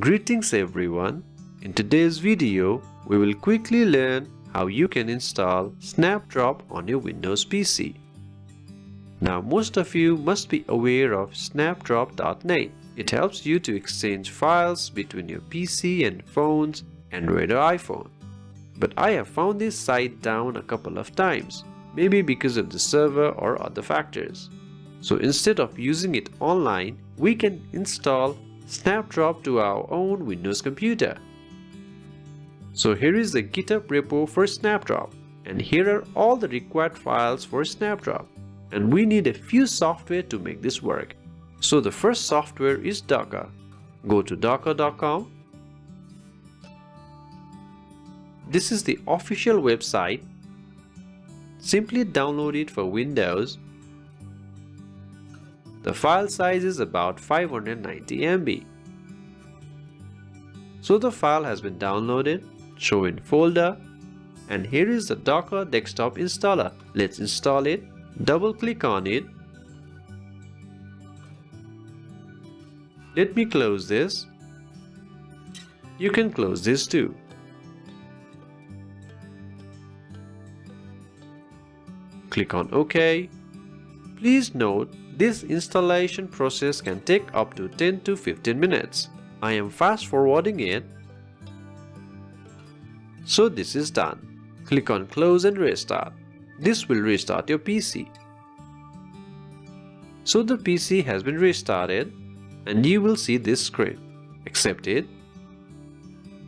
Greetings everyone. In today's video, we will quickly learn how you can install Snapdrop on your Windows PC. Now most of you must be aware of Snapdrop.net. It helps you to exchange files between your PC and phones, Android or iPhone. But I have found this site down a couple of times, maybe because of the server or other factors. So instead of using it online, we can install Snapdrop to our own Windows computer. So here is the GitHub repo for Snapdrop, and here are all the required files for Snapdrop. And we need a few software to make this work. So the first software is Docker. Go to docker.com. This is the official website. Simply download it for Windows. The file size is about 590 MB. So the file has been downloaded. Show in folder, and here is the Docker desktop installer. Let's install it. Double click on it. Let me close this. You can close this too. Click on OK. Please note, this installation process can take up to 10 to 15 minutes. I am fast forwarding it. So this is done. Click on close and restart. This will restart your PC. So the PC has been restarted and you will see this screen. Accept it.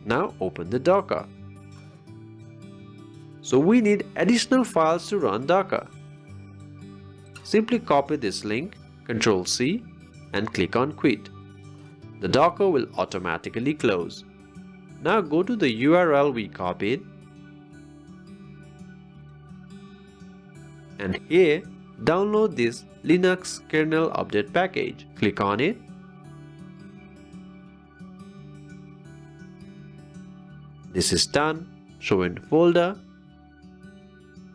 Now open the Docker. So we need additional files to run Docker. Simply copy this link, Ctrl+C, and click on Quit. The Docker will automatically close. Now go to the URL we copied, and here download this Linux kernel update package. Click on it. This is done. Show in folder.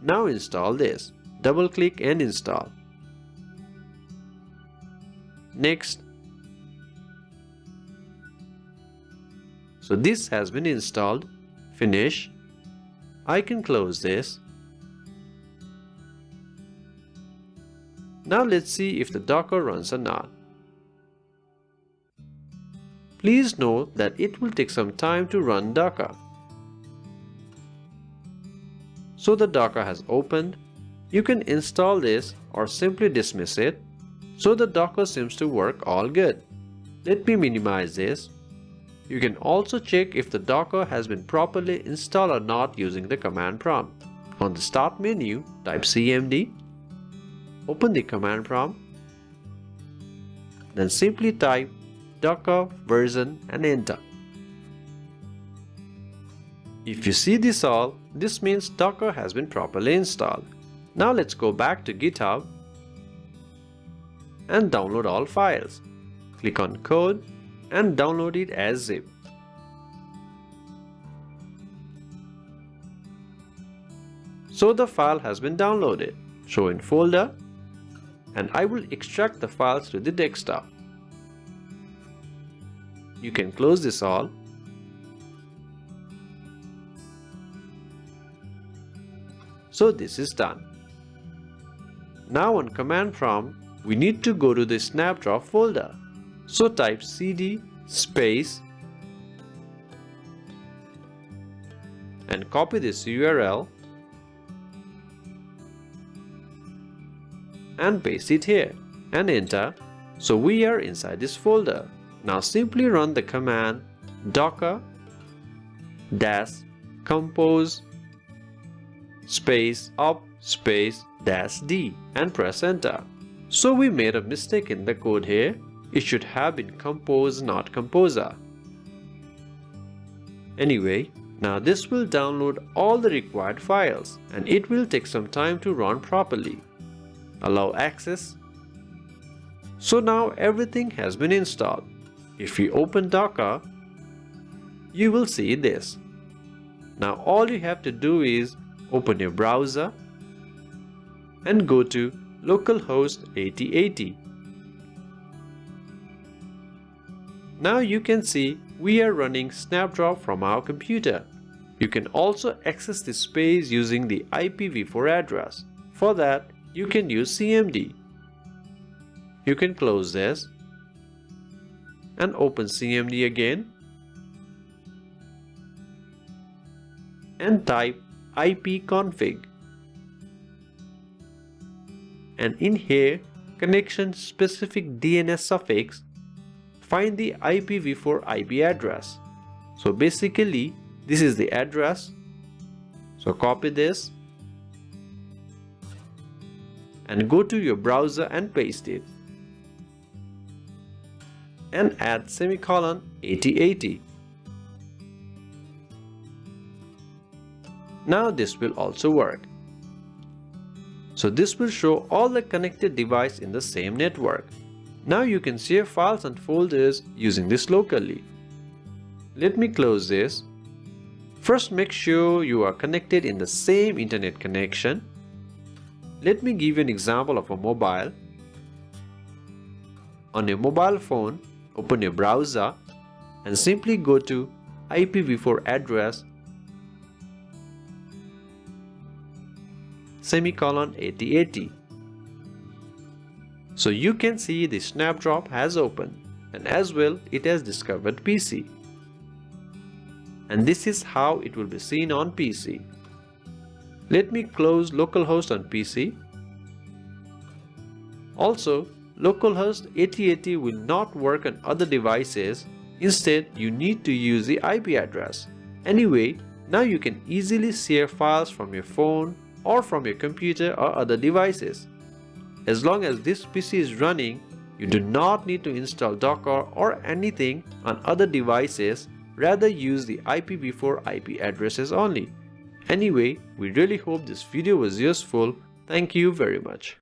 Now install this. Double click and install. Next. So this has been installed. Finish. I can close this. Now let's see if the Docker runs or not. Please note that it will take some time to run Docker. So the Docker has opened. You can install this or simply dismiss it. So the Docker seems to work all good. Let me minimize this. You can also check if the Docker has been properly installed or not using the command prompt. On the Start menu, type cmd. Open the command prompt. Then simply type Docker version and enter. If you see this all, this means Docker has been properly installed. Now let's go back to GitHub and download all files. Click on Code and download it as zip. So the file has been downloaded. Show in folder, and I will extract the files to the desktop. You can close this all. So this is done. Now on command prompt, we need to go to the Snapdrop folder. So type cd space and copy this URL and paste it here and enter. So we are inside this folder. Now simply run the command docker -compose space up space -d and press enter. So we made a mistake in the code here. It should have been compose, not composer. Anyway, now this will download all the required files and it will take some time to run properly. Allow access. So now everything has been installed. If you open Docker, you will see this. Now all you have to do is open your browser and go to localhost 8080. Now you can see we are running Snapdrop from our computer. You can also access this space using the IPv4 address. For that, you can use CMD. You can close this and open CMD again and type ipconfig. And in here, connection specific DNS suffix, find the IPv4 IP address. So basically, this is the address. So copy this and go to your browser and paste it. And add semicolon 8080. Now this will also work. So this will show all the connected devices in the same network. Now you can share files and folders using this locally. Let me close this. First, make sure you are connected in the same internet connection. Let me give you an example of a mobile. On your mobile phone, open your browser and simply go to IPv4 address semicolon 8080. So you can see the Snapdrop has opened, and as well it has discovered PC. And this is how it will be seen on PC. Let me close localhost on PC. Also, localhost 8080 will not work on other devices. Instead, you need to use the IP address. Anyway, now you can easily share files from your phone or from your computer or other devices. As long as this PC is running, you do not need to install Docker or anything on other devices. Rather use the IPv4 IP addresses only. Anyway, we really hope this video was useful. Thank you very much.